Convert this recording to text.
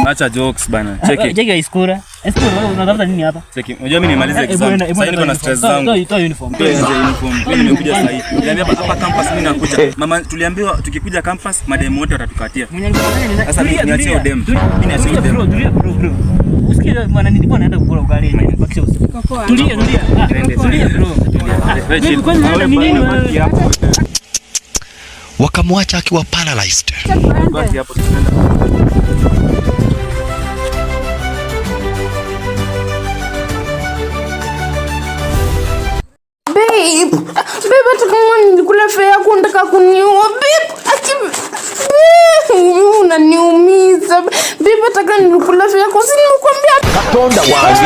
Acha jokes bana. Cheki. Cheki iskura. Iskura unatafuta nini hapa? Cheki. Unajua mimi nimaliza exam. Sasa niko na stress zangu. Toa uniform. Mimi nimekuja sasa hivi. Niambia hapa campus mimi nakuja. Mama tuliambiwa tukikuja campus mademu wote watatukatia. Sasa niachie dem. Mimi niachie dem. Bro. Usikie maana nilikuwa naenda kukula ugali. Tulia. Tulia bro. Mimi kwani naenda nini wewe? Wakamwacha akiwa paralyzed. Basi hapo tunaenda. Babe, hata kama nilikula fare yako unataka kuniua. Babe, unaniumiza. Babe, hata kama nilikula fare yako, si nimekuambia. Katonda wazi.